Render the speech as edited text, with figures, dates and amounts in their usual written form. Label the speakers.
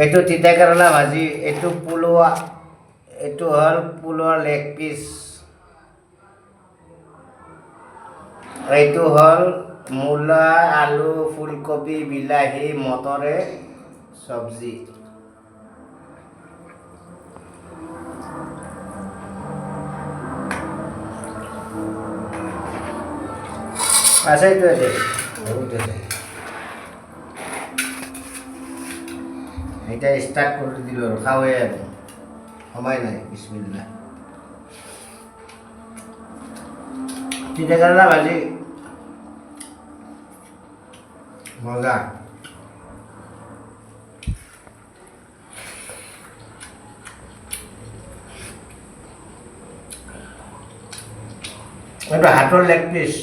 Speaker 1: এইটো তিতা কেৰেলা ভাজি, এইটো পোলোৱা, এইটো হ'ল পোলোৱা লেগ পিচ, এইটো হ'ল মূলা, আলু, ফুলকবি, বিলাহী, মটৰে চব্জি। আছে এইটো ইয়াতে বহুত আছে। এতিয়া ষ্টাৰ্ট কৰি দিলোঁ আৰু খাওঁৱে আৰু সময় নাই। বিসমিল্লাহ। তিতা কেৰেলা ভাজি মজা। এইটো হাতৰ লেগ পিচ।